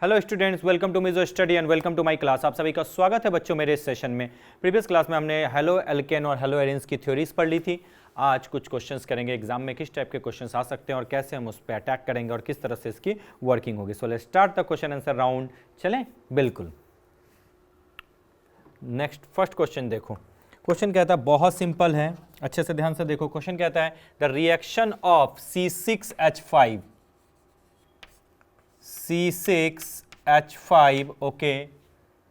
Hello students, welcome to Mijo study and welcome to my class. आप सभी का स्वागत है बच्चों मेरे इस सेशन में। प्रीवियस क्लास में हमने हेलो एल्केन और हेलो एरिन्स की थ्योरीज पढ़ ली थी। आज कुछ क्वेश्चंस करेंगे एग्जाम में, किस टाइप के क्वेश्चंस आ सकते हैं और कैसे हम उस पर अटैक करेंगे और किस तरह से इसकी वर्किंग होगी। So let's start the question answer round. चलें, बिल्कुल। नेक्स्ट फर्स्ट क्वेश्चन देखो। क्वेश्चन कहता है, बहुत सिंपल है, अच्छे से ध्यान से देखो। क्वेश्चन कहता है the reaction of C6H5 okay,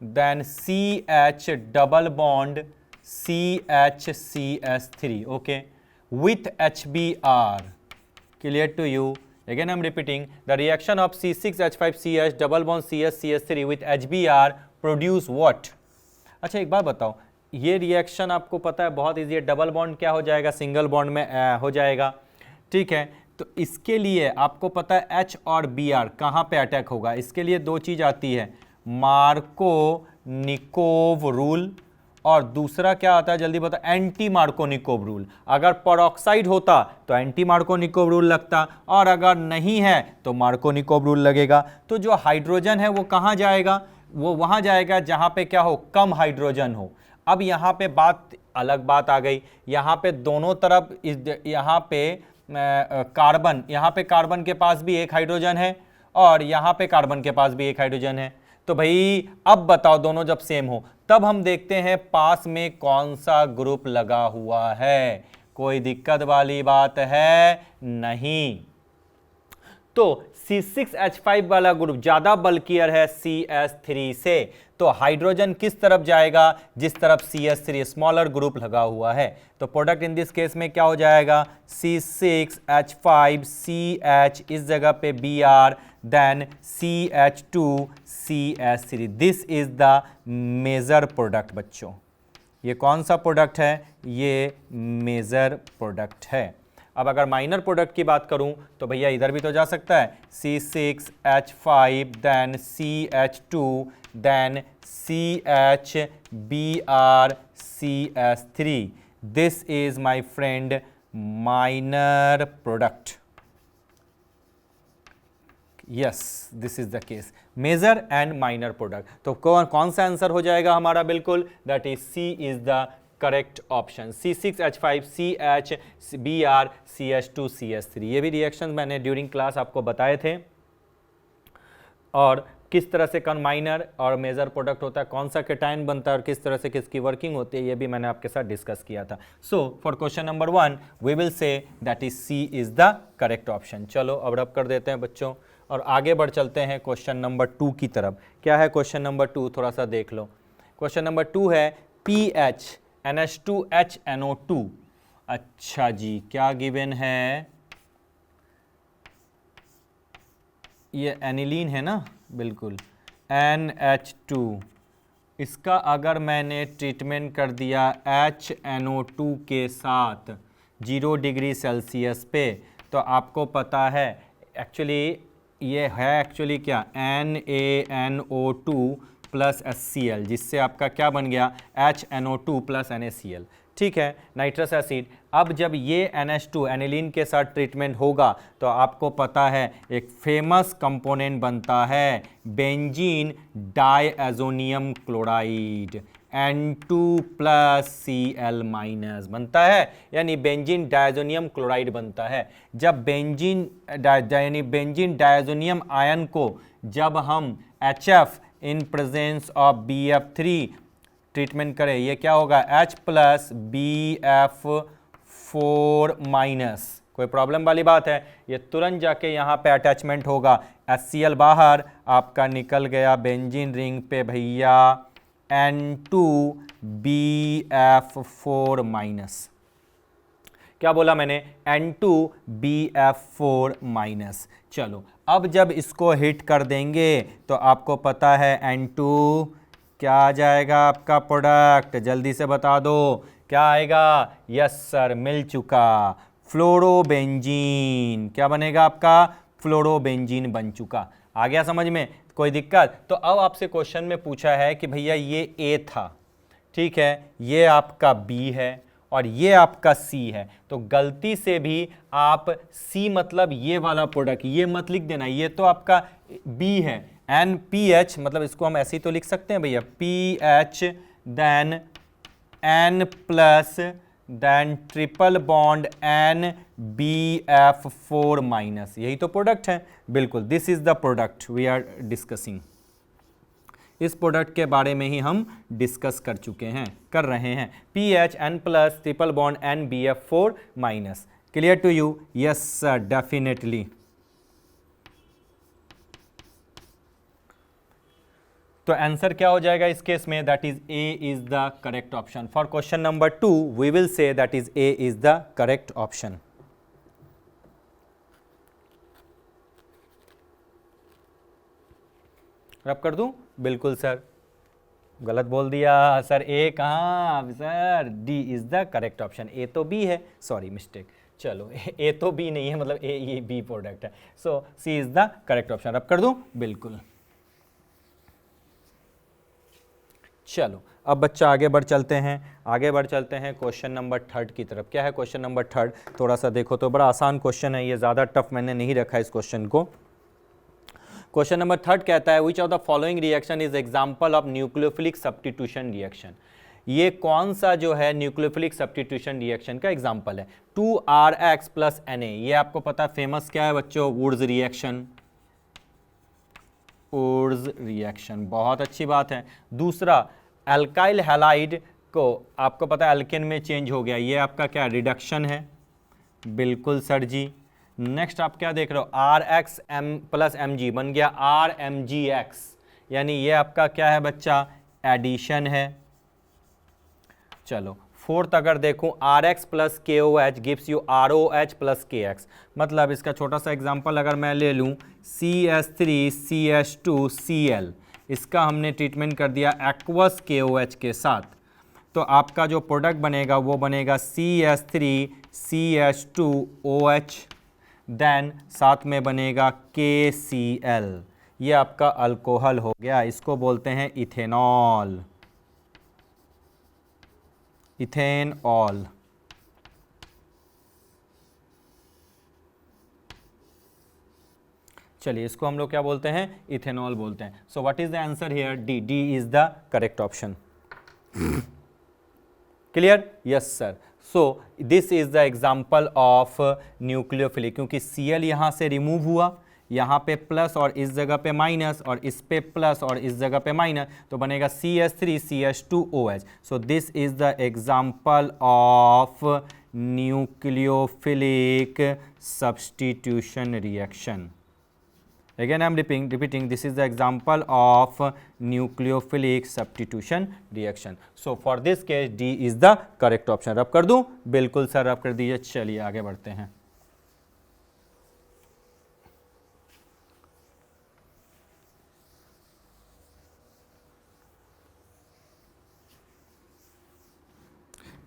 then CH double bond CHCS3 okay, with HBr. Clear to you? Again I'm repeating, the reaction of C6H5CH double bond CHCS3 with HBr produce what? अच्छा एक बात बताओ, ये reaction आपको पता है बहुत easy है। डबल बॉन्ड क्या हो जाएगा, सिंगल बॉन्ड में हो जाएगा, ठीक है। तो इसके लिए आपको पता है H और Br कहाँ पे अटैक होगा। इसके लिए दो चीज आती है, मार्कोनिकोव रूल, और दूसरा क्या आता है जल्दी बताओ, एंटी मार्कोनिकोव रूल। अगर पेरोक्साइड होता तो एंटी मार्कोनिकोव रूल लगता, और अगर नहीं है तो मार्कोनिकोव रूल लगेगा। तो जो हाइड्रोजन है वो कहाँ जाएगा, वो वहाँ जाएगा जहाँ पे क्या हो, कम हाइड्रोजन हो। अब यहाँ पे अलग बात आ गई, यहाँ पे दोनों तरफ यहाँ पे कार्बन, यहाँ पे कार्बन के पास भी एक हाइड्रोजन है और यहाँ पे कार्बन के पास भी एक हाइड्रोजन है। तो भाई अब बताओ, दोनों जब सेम हो तब हम देखते हैं पास में कौन सा ग्रुप लगा हुआ है। कोई दिक्कत वाली बात है नहीं। तो C6H5 वाला ग्रुप ज्यादा बल्कियर है CS3 से, तो हाइड्रोजन किस तरफ जाएगा, जिस तरफ CS3 स्मॉलर ग्रुप लगा हुआ है। तो प्रोडक्ट इन दिस केस में क्या हो जाएगा, C6H5CH इस जगह पे Br, then CH2CS3। This is the major product बच्चों। ये कौन सा प्रोडक्ट है, ये मेजर प्रोडक्ट है। अब अगर माइनर प्रोडक्ट की बात करूं तो भैया इधर भी तो जा सकता है, C6H5 then CH2 then CHBrCS3। This is my friend minor product. Yes, this is the case, major and minor product. तो कौन सा आंसर हो जाएगा हमारा, बिल्कुल that is C is the correct option. C6H5 CH Br CH2 CS3। ये भी reaction मैंने ड्यूरिंग क्लास आपको बताए थे, और किस तरह से माइनर और मेजर प्रोडक्ट होता है, कौन सा केटायन बनता है और किस तरह से किसकी वर्किंग होती है, ये भी मैंने आपके साथ डिस्कस किया था। So for question number 1 we will say that is C is the correct option. चलो अब रब कर देते हैं बच्चों और आगे बढ़ चलते हैं क्वेश्चन नंबर 2 की तरफ। क्या है क्वेश्चन नंबर 2, थोड़ा सा देख लो। क्वेश्चन नंबर 2 है PH NH2HNO2। अच्छा जी, क्या गिवन है, ये एनिलीन है ना, बिल्कुल NH2। इसका अगर मैंने ट्रीटमेंट कर दिया HNO2 के साथ 0 डिग्री सेल्सियस पे, तो आपको पता है एक्चुअली ये है एक्चुअली क्या, NaNO2 प्लस HCl, जिससे आपका क्या बन गया, HNO2 प्लस NaCl, ठीक है, नाइट्रस एसिड। अब जब ये NH2 एनिलीन के साथ ट्रीटमेंट होगा तो आपको पता है एक फेमस कंपोनेंट बनता है benzene diazonium chloride, N2 plus Cl minus बनता है, यानी बेंजीन डायजोनियम क्लोराइड बनता है। जब बेंजीन डायजोनियम आयन को जब हम HF in presence of BF3 treatment करें, ये क्या होगा, H प्लस BF4 माइनस। कोई प्रॉब्लम वाली बात है, ये तुरंत जाके यहाँ पे अटैचमेंट होगा, HCl बाहर, आपका निकल गया बेंजीन रिंग पे भैया N2BF4 माइनस। क्या बोला मैंने, N2BF4 माइनस। चलो अब जब इसको हिट कर देंगे तो आपको पता है N2 क्या आ जाएगा आपका प्रोडक्ट, जल्दी से बता दो क्या आएगा। यस सर, मिल चुका, फ्लोरोबेंजीन। क्या बनेगा आपका, फ्लोरोबेंजीन बन चुका। आ गया समझ में, कोई दिक्कत। तो अब आपसे क्वेश्चन में पूछा है कि भैया ये A था, ठीक है, ये आपका B है और ये आपका C है, तो गलती से भी आप C मतलब ये वाला प्रोडक्ट ये मत लिख देना, ये तो आपका B है, NPH मतलब इसको हम ऐसे ही तो लिख सकते हैं भैया, PH then N plus then triple bond NBF4 minus, यही तो प्रोडक्ट है। बिल्कुल, this is the product we are discussing. इस प्रोडक्ट के बारे में ही हम डिस्कस कर चुके हैं, कर रहे हैं। PH N plus triple bond NBF4 minus. Clear to you? Yes sir, definitely. तो आंसर क्या हो जाएगा इस केस में? That is A is the correct option. For question number 2 we will say that is A is the correct option. Rub कर दूं? बिल्कुल sir, गलत बोल दिया सर। ए कहाँ sir? D is the correct option. A तो B है, sorry mistake. चलो ए तो बी नहीं है, मतलब ए ये बी प्रोडक्ट है। सो सी is the correct option. Rub कर दूं? बिल्कुल। चलो अब बच्चा आगे बढ़ चलते हैं, आगे बढ़ चलते हैं क्वेश्चन नंबर 3 की तरफ। क्या है क्वेश्चन नंबर 3? थोड़ा सा देखो तो, बड़ा आसान क्वेश्चन है ये, ज़्यादा टफ मैंने नहीं रखा इस क्वेश्चन को। क्वेश्चन नंबर 3 कहता है विच of the following reaction is example of nucleophilic substitution reaction. ये कौन सा जो है न्यूक्लियोफिलिक सब्स्टिट्यूशन रिएक्शन का एग्जाम्पल है? 2RX प्लस Na, ये आपको पता फेमस क्या है बच्चों? Wurtz reaction. वुड्स रिएक्शन, बहुत अच्छी बात है। दूसरा, अल्काइल हैलाइड को आपको पता है अल्केन में चेंज हो गया, ये आपका क्या रिडक्शन है? बिल्कुल सर जी। नेक्स्ट आप क्या देख रहे हो? RX प्लस Mg बन गया RMgX, यानी ये आपका क्या है बच्चा? एडिशन है। चलो फोर्थ अगर देखूं, RX plus KOH gives you ROH plus KX, मतलब इसका छोटा सा एग्जांपल अगर मैं ले लूं, CH3CH2Cl, इसका हमने ट्रीटमेंट कर दिया एक्वस KOH के साथ, तो आपका जो प्रोडक्ट बनेगा वो बनेगा CH3CH2OH, देन साथ में बनेगा KCl, ये आपका अल्कोहल हो गया। इसको बोलते हैं इथेनॉल, इथेनॉल। चलिए इसको हम लोग क्या बोलते हैं? इथेनॉल बोलते हैं। So what is the answer here? D, D is the correct option. Clear? Yes sir. So this is the example of nucleophilic, क्योंकि Cl यहाँ से रिमूव हुआ, यहाँ पे प्लस और इस जगह पे माइनस, और इस पे प्लस और इस जगह पे माइनस, तो बनेगा CH3CH2OH। So this is the example of nucleophilic substitution reaction. Again I am repeating, this is the example of nucleophilic substitution reaction. So for this case D is the correct option. रब कर दूं? बिल्कुल sir, रब कर दीजिए। चलिए आगे बढ़ते हैं।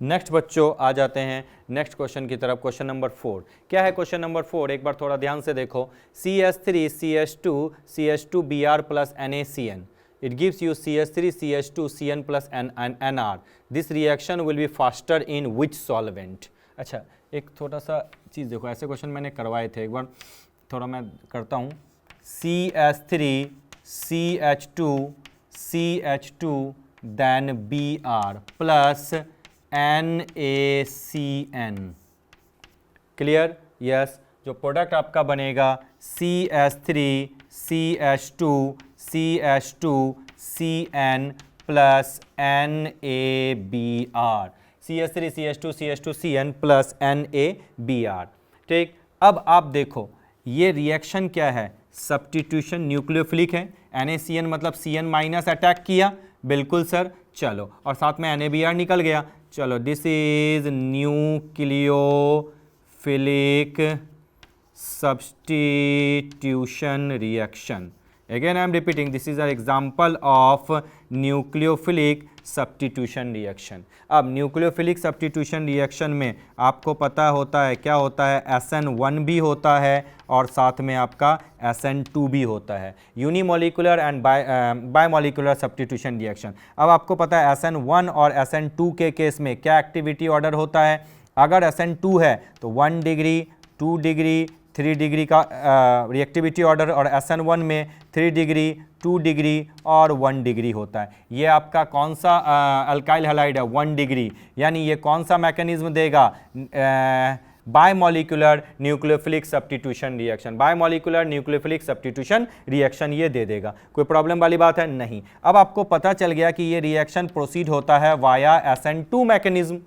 नेक्स्ट बच्चों आ जाते हैं नेक्स्ट क्वेश्चन की तरफ। क्वेश्चन नंबर 4 क्या है? क्वेश्चन नंबर 4 एक बार थोड़ा ध्यान से देखो। CH3CH2CH2Br plus NaCN, it gives you CH3CH2CN plus NR. This reaction will be faster in which solvent? अच्छा एक थोड़ा सा चीज़ देखो, ऐसे क्वेश्चन मैंने करवाए थे, एक बार थोड़ा मैं करता हूँ। CH3CH2CH2 then Br plus NaCN। Clear? Yes. जो प्रोडक्ट आपका बनेगा CH3CH2CH2CN plus NaBr, CH3CH2CH2CN plus NaBr। ठीक, अब आप देखो ये रिएक्शन क्या है? सब्स्टिट्यूशन, न्यूक्लियोफिलिक है। NaCN मतलब Cn माइनस अटैक किया, बिल्कुल सर। चलो और साथ में NaBr निकल गया। चलो this is nucleophilic substitution reaction. Again I am repeating, this is an example of nucleophilic substitution reaction। अब न्यूक्लियोफिलिक सब्स्टिट्यूशन रिएक्शन में आपको पता होता है क्या होता है? SN1 भी होता है और साथ में आपका SN2 भी होता है। Unimolecular and bimolecular substitution reaction. अब आपको पता है SN1 और SN2 के केस में क्या एक्टिविटी ऑर्डर होता है? अगर SN2 है तो 1 डिग्री, 2 डिग्री, 3 डिग्री का रिएक्टिविटी ऑर्डर, और SN1 में 3 डिग्री, 2 डिग्री और 1 डिग्री होता है। ये आपका कौन सा अल्काइल हैलाइड है? 1 डिग्री। यानी ये कौन सा मैकेनिज्म देगा? Bimolecular nucleophilic substitution reaction, bimolecular nucleophilic substitution reaction ये दे देगा। कोई प्रॉब्लम वाली बात है? नहीं। अब आपको पता चल गया कि ये रिएक्शन प्रोसीड होता है via SN2 mechanism.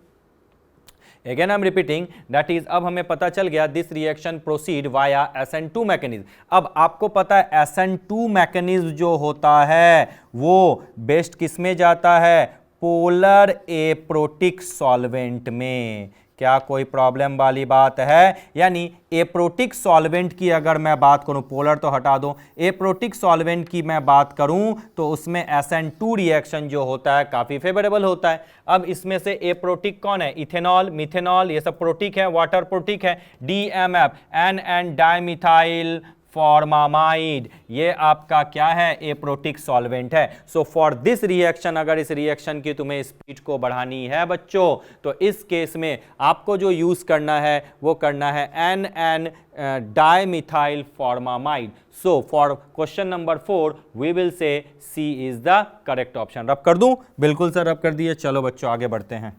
Again I am repeating, that is, अब हमें पता चल गया this reaction proceed via SN2 mechanism. अब आपको पता है SN2 मैकेनिज्म जो होता है वो बेस्ट किस में जाता है? पोलर एप्रोटिक सॉल्वेंट में। क्या कोई प्रॉब्लम वाली बात है? यानी एप्रोटिक सॉल्वेंट की अगर मैं बात करूं, पोलर तो हटा दो, एप्रोटिक सॉल्वेंट की मैं बात करूं तो उसमें SN2 रिएक्शन जो होता है काफी फेवरेबल होता है। अब इसमें से एप्रोटिक कौन है? इथेनॉल, मिथेनॉल, ये सब प्रोटिक है, वाटर प्रोटिक है। DMF, NN डाइमिथाइल फॉर्मामाइड, ये आपका क्या है? एप्रोटिक सॉल्वेंट है। सो फॉर दिस रिएक्शन, अगर इस रिएक्शन की तुम्हें स्पीड को बढ़ानी है बच्चों, तो इस केस में आपको जो यूज करना है वो करना है NN dimethyl formamide. So for question number 4 we will say C is the correct option. Rub कर दूं? बिल्कुल सर, रब कर दिए। चलो बच्चों आगे बढ़ते हैं।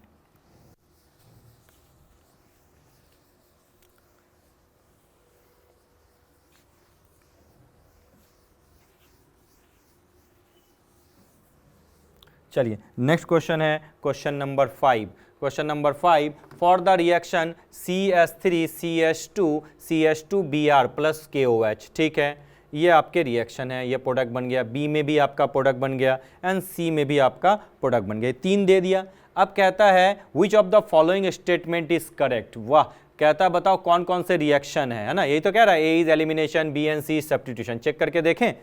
चलिए नेक्स्ट क्वेश्चन है question number 5। Question number 5, for the reaction CH3CH2CH2Br plus KOH। ठीक है, ये आपके रिएक्शन है, ये प्रोडक्ट बन गया, बी में भी आपका प्रोडक्ट बन गया एंड सी में भी आपका प्रोडक्ट बन गया। 3 दे दिया। अब कहता है विच of the following statement is correct. वाह, कहता है बताओ कौन कौन से रिएक्शन है ना, यही तो कह रहा है। A is elimination, B and C substitution. Check करके देखें।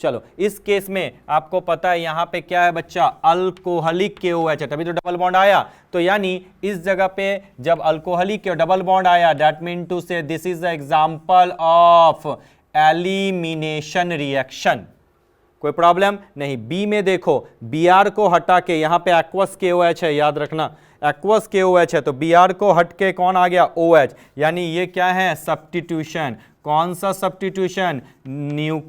चलो इस केस में आपको पता है यहाँ पे क्या है बच्चा? अल्कोहलिक KOH है, तभी तो डबल बॉन्ड आया। तो यानी इस जगह पे जब अल्कोहलिक डबल बॉन्ड आया, दैट मीन टू से this is the example of elimination reaction. कोई प्रॉब्लम नहीं। बी में देखो, Br को हटा के यहाँ पे एक्वस KOH है, याद रखना एक्वस KOH है, तो Br को हट के कौन आ गया? OH। यानी ये क्या है? सब्स्टिट्यूशन। कौन सा सब्स्टिट्यूशन? Nucleophilic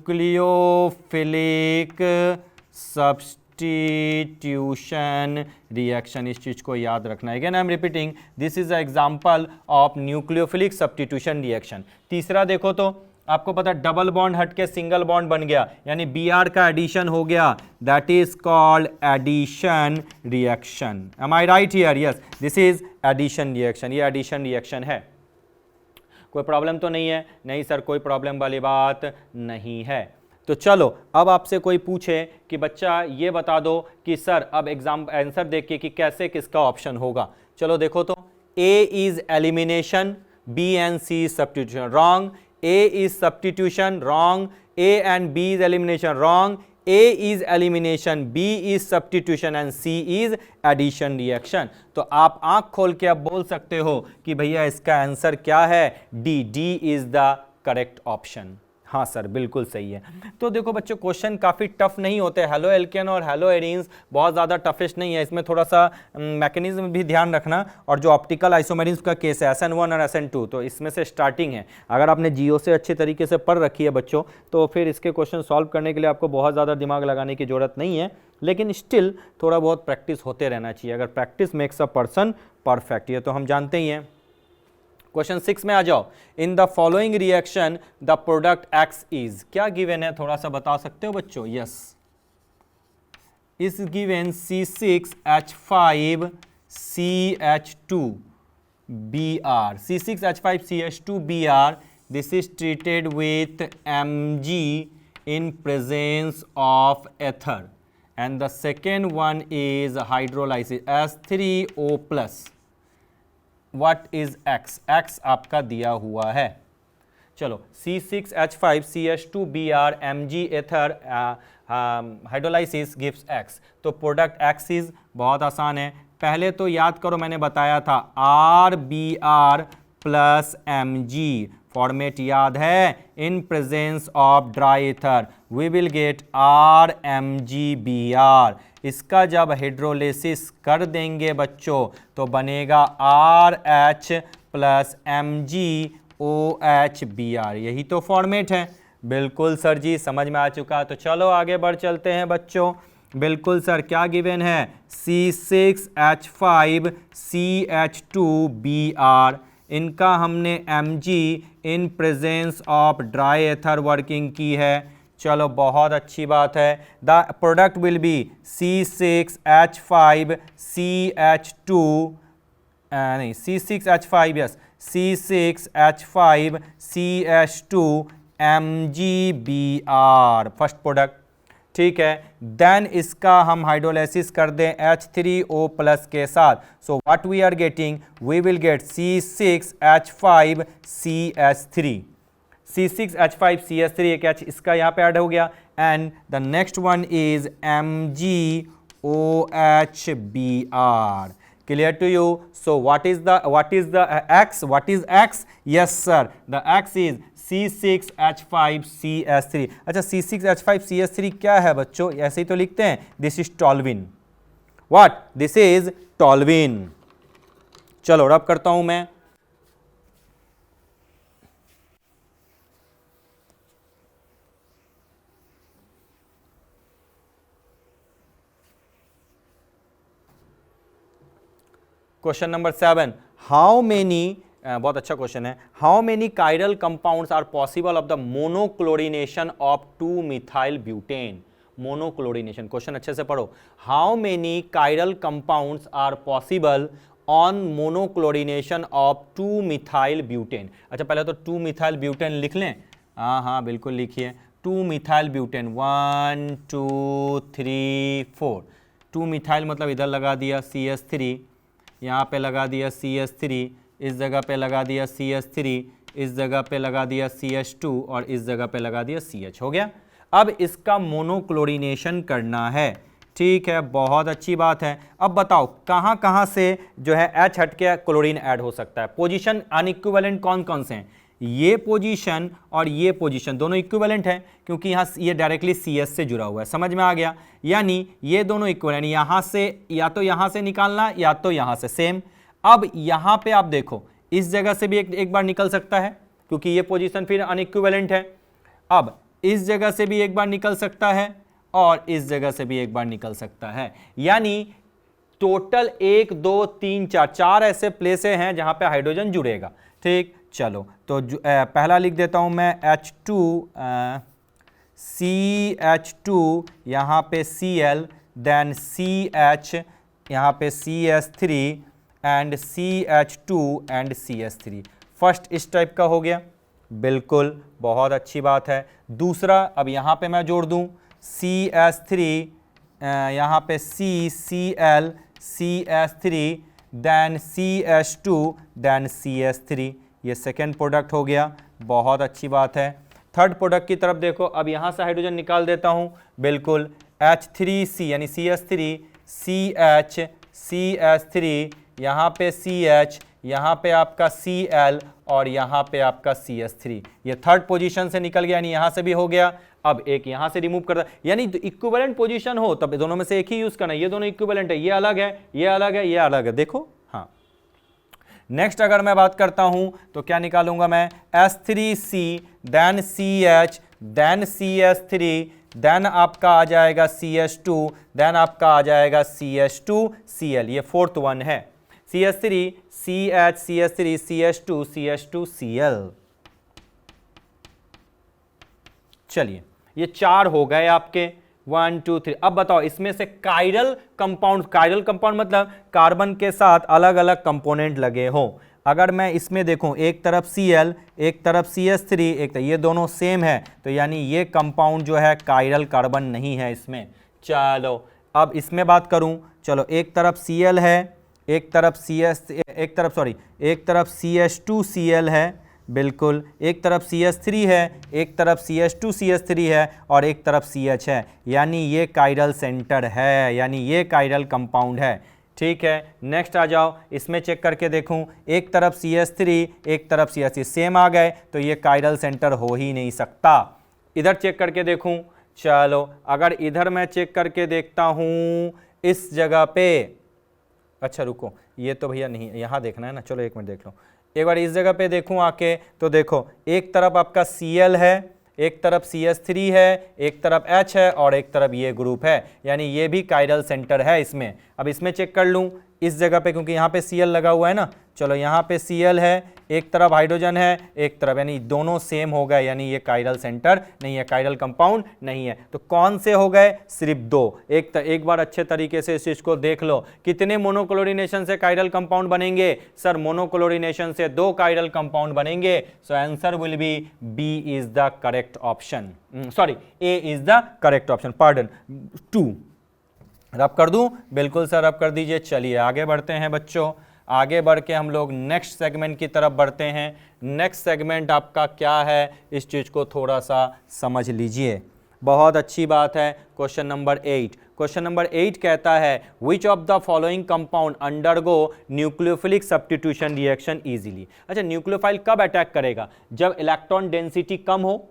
substitution reaction. इस चीज को याद रखना है। Again I am repeating, this is the example of nucleophilic substitution reaction. तीसरा देखो तो आपको पता है डबल बॉन्ड हट के सिंगल बॉन्ड बन गया, यानी Br का एडिशन हो गया, that is called addition reaction. Am I right here? Yes, this is addition reaction. ये एडिशन रिएक्शन है। कोई प्रॉब्लम तो नहीं है? नहीं सर, कोई प्रॉब्लम वाली बात नहीं है। तो चलो अब आपसे कोई पूछे कि बच्चा ये बता दो कि सर अब एग्जाम आंसर देखिए कि कैसे किसका ऑप्शन होगा। चलो देखो तो, A is elimination, B and C substitution. Wrong. A is substitution, wrong. A and B is elimination, wrong. A is elimination, B is substitution and C is addition reaction. तो आप आंख खोल के अब बोल सकते हो कि भैया इसका आंसर क्या है? D is the correct option। हाँ सर, बिल्कुल सही है। तो देखो बच्चों, क्वेश्चन काफ़ी टफ नहीं होते। हेलो एल्केन और हेलो एरीन्स बहुत ज़्यादा टफेस्ट नहीं है, इसमें थोड़ा सा मैकेनिज्म भी ध्यान रखना। और जो ऑप्टिकल आइसोमेरिज्म का केस है SN1 और SN2, तो इसमें से स्टार्टिंग है। अगर आपने जियो से अच्छे तरीके से पढ़ रखी है बच्चों, तो फिर इसके क्वेश्चन सॉल्व करने के लिए आपको बहुत ज़्यादा दिमाग लगाने की ज़रूरत नहीं है, लेकिन स्टिल थोड़ा बहुत प्रैक्टिस होते रहना चाहिए। अगर practice makes a person perfect, ये तो हम जानते ही हैं। क्वेश्चन 6 में आ जाओ। In the following reaction the product X is, क्या गिवन है थोड़ा सा बता सकते हो बच्चों? Yes, is given C6H5CH2Br। C6H5CH2Br, this is treated with Mg in presence of ether, and the second one is hydrolysis H3O plus। What is X? X आपका दिया हुआ है। चलो C6H5CH2Br Mg ether hydrolysis gives X। तो product X is बहुत आसान है। पहले तो याद करो, मैंने बताया था RBr प्लस Mg, फॉर्मेट याद है, in presence of dry ether we will get RMgBr। इसका जब हाइड्रोलिसिस कर देंगे बच्चों तो बनेगा RH प्लस Mg OHBr, यही तो फॉर्मेट है। बिल्कुल सर जी, समझ में आ चुका। तो चलो आगे बढ़ चलते हैं बच्चों। बिल्कुल सर, क्या गिवन है? C6H5CH2Br, इनका हमने Mg in presence of dry ether working की है। चलो बहुत अच्छी बात है। The product will be C6H5CH2 नहीं C6H5, yes C6H5CH2MgBr, first product. ठीक है, देन इसका हम हाइड्रोलाइसिस कर दें H3O+ के साथ। So what we are getting, we will get C6H5CH3। C6H5CH3 एक H इसका यहाँ पे ऐड हो गया, and the next one is MgOHBr। Clear to you? So what is the X? What is X? Yes sir, the X is C6H5CH3। अच्छा, C6H5CH3 क्या है बच्चों? ऐसे ही तो लिखते हैं, this is toluene. What? This is toluene. चलो rub करता हूं मैं। क्वेश्चन नंबर 7, हाउ मेनी, बहुत अच्छा क्वेश्चन है, how many chiral compounds are possible of the monochlorination of two methyl butane. Monochlorination, question अच्छे से पढ़ो। How many chiral compounds are possible on monochlorination of two methyl butane. अच्छा, पहले तो 2-मिथाइल ब्यूटेन लिख लें। हाँ बिल्कुल लिखिए, 2-मिथाइल ब्यूटेन, 1 2 3 4। 2-मिथाइल मतलब इधर लगा दिया CH3, यहाँ पे लगा दिया CH3, इस जगह पे लगा दिया CH3, इस जगह पे लगा दिया CH2 और इस जगह पे लगा दिया CH। हो गया। अब इसका मोनोक्लोरिनेशन करना है। ठीक है, बहुत अच्छी बात है। अब बताओ कहाँ कहाँ से जो है H हट के क्लोरीन ऐड हो सकता है। पोजीशन अनइक्विवेलेंट कौन कौन से हैं? ये पोजीशन और ये पोजीशन दोनों इक्विवेलेंट है, क्योंकि यहाँ ये डायरेक्टली CS से जुड़ा हुआ है। समझ में आ गया? यानी ये दोनों इक्विवेलेंट, यहाँ से या तो यहाँ से निकालना या तो यहाँ से, सेम। अब यहाँ पे आप देखो, इस जगह से भी एक बार निकल सकता है, क्योंकि ये पोजीशन फिर अनइक्विवेलेंट है। अब इस जगह से भी एक बार निकल सकता है और इस जगह से भी एक बार निकल सकता है। यानी टोटल 1 2 3 4 ऐसे प्लेसें हैं जहां पे हाइड्रोजन जुड़ेगा। ठीक, चलो तो पहला लिख देता हूं मैं H2 CH2, यहाँ पे Cl, देन CH, यहाँ पे CH3 and CH2 and CH3। First इस टाइप का हो गया। बिल्कुल, बहुत अच्छी बात है। दूसरा, अब यहाँ पे मैं जोड़ दूँ CH3, यहाँ पे CCl CH3, then CH2, then CH3। ये सेकेंड प्रोडक्ट हो गया। बहुत अच्छी बात है। थर्ड प्रोडक्ट की तरफ देखो। अब यहाँ से हाइड्रोजन निकाल देता हूँ। बिल्कुल, H3C यानी CH3, CH, CH3, यहाँ पे CH, यहाँ पे आपका Cl और यहाँ पे आपका CH3। ये थर्ड पोजीशन से निकल गया, यानी यहाँ से भी हो गया। अब एक यहाँ से रिमूव कर, यानी इक्विवेलेंट पोजीशन हो तब दोनों में से एक ही यूज करना। ये दोनों इक्विवेलेंट है, ये अलग है, ये अलग है, ये अलग है। देखो, हाँ। नेक्स्ट अगर मैं बात करता हूं तो क्या निकालूंगा मैं? H3C, then CH, then CH3, then आपका आ जाएगा CH2, देन आपका आ जाएगा CH2Cl। ये फोर्थ वन है। CH3 CH, CH3 CH2, CH2Cl। चलिए, ये 4 हो गए आपके, 1 2 3। अब बताओ इसमें से कायरल कंपाउंड मतलब कार्बन के साथ अलग अलग कंपोनेंट लगे हो। अगर मैं इसमें देखूं, एक तरफ Cl, एक तरफ CH3, एक तरफ, ये दोनों सेम है, तो यानी ये कंपाउंड जो है कायरल कार्बन नहीं है इसमें। चलो अब इसमें बात करूं, चलो एक तरफ Cl है, एक तरफ CH2Cl है, बिल्कुल, एक तरफ CH3 है, एक तरफ CH2CH3 है और एक तरफ CH है, यानी ये कायरल सेंटर है, यानी ये कायरल कंपाउंड है। ठीक है, नेक्स्ट आ जाओ, इसमें चेक करके देखूं, एक तरफ CH3, एक तरफ CH3 सेम आ गए, तो ये कायरल सेंटर हो ही नहीं सकता। इधर चेक करके देखूं, चलो अगर इधर मैं चेक करके देखता हूं इस जगह पे, अच्छा रुको, ये तो भैया नहीं, यहाँ देखना है ना, चलो एक मिनट देख लो। एक बार इस जगह पे देखूं आके तो देखो, एक तरफ आपका Cl है, एक तरफ CH3 है, एक तरफ H है और एक तरफ ये ग्रुप है, यानी ये भी कायरल सेंटर है इसमें। अब इसमें चेक कर लूं इस जगह पे, क्योंकि यहाँ पे Cl लगा हुआ है ना, चलो यहाँ पे Cl है, एक तरफ हाइड्रोजन है, एक तरफ, यानी दोनों सेम हो गए, यानी ये कायरल सेंटर नहीं है, कायरल कंपाउंड नहीं है। तो कौन से हो गए? सिर्फ दो। एक बार अच्छे तरीके से इस चीज को देख लो, कितने मोनोक्लोरिनेशन से कायरल कंपाउंड बनेंगे? सर मोनोक्लोरिनेशन से 2 कायरल कंपाउंड बनेंगे। So answer will be B is the correct option, sorry A is the correct option, pardon 2। रब कर दूं? बिल्कुल सर रब कर दीजिए। चलिए आगे बढ़ते हैं बच्चों, आगे बढ़ के हम लोग नेक्स्ट सेगमेंट की तरफ बढ़ते हैं। नेक्स्ट सेगमेंट आपका क्या है, इस चीज को थोड़ा सा समझ लीजिए। बहुत अच्छी बात है। क्वेश्चन नंबर 8, क्वेश्चन नंबर 8 कहता है विच of the following compound undergo nucleophilic substitution reaction easily. अच्छा, न्यूक्लियोफाइल कब अटैक करेगा? जब इलेक्ट्रॉन डेंसिटी कम हो।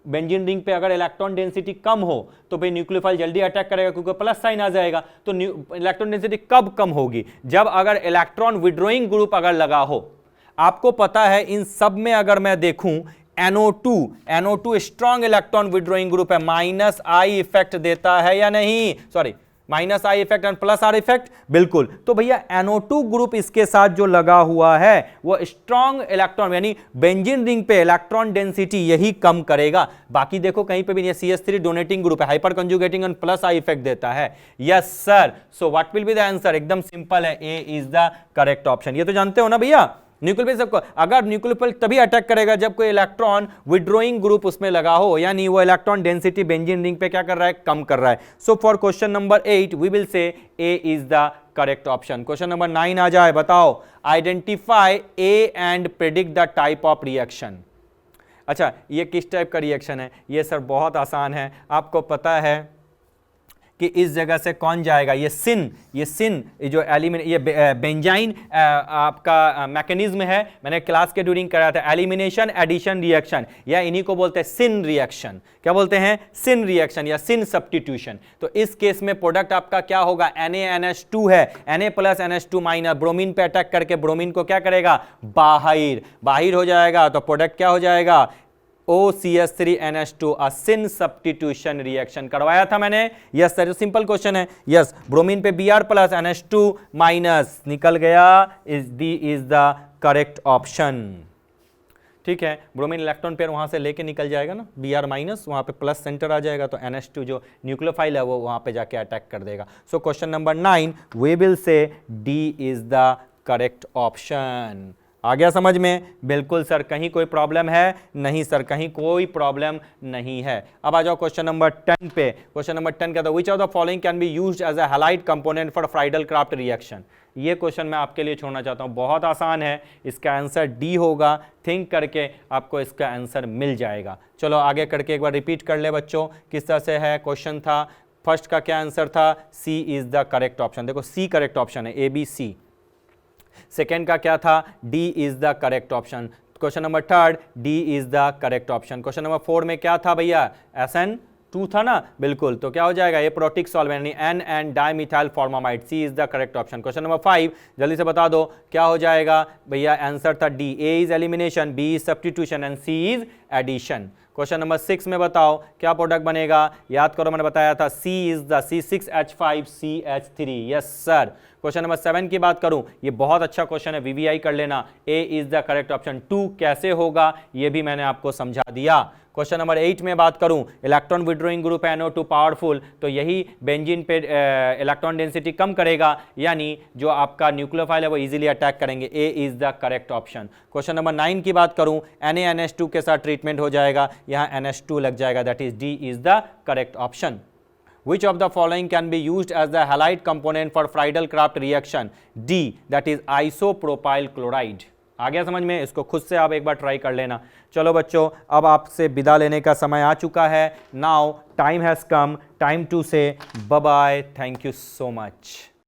बेंजीन रिंग पे अगर इलेक्ट्रॉन डेंसिटी कम हो तो भाई न्यूक्लियोफाइल जल्दी अटैक करेगा, क्योंकि प्लस साइन आ जाएगा। तो इलेक्ट्रॉन डेंसिटी कब कम होगी? जब अगर इलेक्ट्रॉन विड्रॉइंग ग्रुप अगर लगा हो। आपको पता है इन सब में अगर मैं देखूं NO2 strong electron withdrawing group है, माइनस आई इफेक्ट देता है या नहीं? Sorry, minus I effect and plus are effect, बिल्कुल। तो भैया NO2 ग्रुप इसके साथ जो लगा हुआ है वो स्ट्रॉन्ग इलेक्ट्रॉन, यानी बेंजीन रिंग पे इलेक्ट्रॉन डेंसिटी यही कम करेगा। बाकी देखो कहीं पे भी नहीं, CH3 डोनेटिंग ग्रुप है, hyper conjugating and plus I effect देता है। Yes sir, so what will be the answer? एकदम सिंपल है, A is the correct option. ये तो जानते हो ना भैया, न्यूक्लियोफिल अगर न्यूक्लियोफिल तभी अटैक करेगा जब कोई इलेक्ट्रॉन विड्रॉइंग ग्रुप उसमें लगा हो, यानी वो इलेक्ट्रॉन डेंसिटी बेंजीन रिंग पे क्या कर रहा है? कम कर रहा है। So for question number 8 we will say A is the correct option. Question number 9 आ जाए, बताओ identify A and predict the type of reaction. अच्छा, ये किस टाइप का रिएक्शन है? ये सर बहुत आसान है, आपको पता है कि इस जगह से कौन जाएगा? ये सिन, ये जो ये बेंजाइन आपका मैकेनिज्म है, मैंने क्लास के ड्यूरिंग कराया था, एलिमिनेशन एडिशन रिएक्शन, या इन्हीं को बोलते हैं सिन रिएक्शन। क्या बोलते हैं? सिन रिएक्शन या सिन सब्स्टिट्यूशन। तो इस केस में प्रोडक्ट आपका क्या होगा? NaNH2 है, Na plus NH2 minus bromine पे अटैक करके ब्रोमीन को क्या करेगा? बाहिर हो जाएगा। तो प्रोडक्ट क्या हो जाएगा? OCH3NH2, सिन सब्स्टिट्यूशन रिएक्शन करवाया था मैंने। यस सर, सिंपल क्वेश्चन है। यस, ब्रोमीन पे Br प्लस NH2 माइनस निकल गया, इज द करेक्ट ऑप्शन। ठीक है, ब्रोमीन इलेक्ट्रॉन पेयर वहां से लेके निकल जाएगा ना, Br माइनस, वहां पे प्लस सेंटर आ जाएगा, तो NH2 जो न्यूक्लियोफाइल है वो वहां पे जाके अटैक कर देगा। So question number 9 we will say D is the correct option. आ गया समझ में? बिल्कुल सर, कहीं कोई प्रॉब्लम है? नहीं सर, कहीं कोई प्रॉब्लम नहीं है। अब आ जाओ क्वेश्चन नंबर 10 पे। क्वेश्चन नंबर 10 का था which of the following can be used as a halide component for Friedel Craft reaction. ये क्वेश्चन मैं आपके लिए छोड़ना चाहता हूं, बहुत आसान है, इसका आंसर डी होगा। थिंक करके आपको इसका आंसर मिल जाएगा। चलो आगे करके एक बार रिपीट कर ले बच्चों, किस तरह से है क्वेश्चन था। फर्स्ट का क्या आंसर था? C is the correct option. देखो सी करेक्ट ऑप्शन है, ABC। सेकेंड का क्या था? D is the correct option. Question number 3 D is the correct option. Question number 4 में क्या था भैया? SN2 था ना, बिल्कुल। तो क्या हो जाएगा? ये प्रोटिक सॉल्वेंट यानी N dimethyl formamide, C is the correct option. Question number 5 जल्दी से बता दो क्या हो जाएगा भैया? आंसर था D, A is elimination, B is substitution and C is addition. Question number 6 में बताओ क्या प्रोडक्ट बनेगा? याद करो मैंने बताया था, C is the C6H5CH3। Yes sir. Question number 7 की बात करूं, ये बहुत अच्छा क्वेश्चन है, VVI कर लेना। ए इज द करेक्ट ऑप्शन। 2 कैसे होगा ये भी मैंने आपको समझा दिया। क्वेश्चन नंबर 8 में बात करूं, electron withdrawing group NO2 powerful, तो यही बेंजीन पे इलेक्ट्रॉन डेंसिटी कम करेगा, यानी जो आपका न्यूक्लियोफाइल है वो इजीली अटैक करेंगे। A is the correct option. Question number 9 की बात करूं, NaNH2 के साथ ट्रीटमेंट हो जाएगा, यहाँ NH2 लग जाएगा, that is D is the correct option. Which of the following can be used as the halide component for Friedel-Crafts reaction? D, that is isopropyl chloride। आ गया समझ में? इसको खुद से आप एक बार ट्राई कर लेना। चलो बच्चों, अब आपसे विदा लेने का समय आ चुका है। Now time has come, time to say bye bye, thank you so much।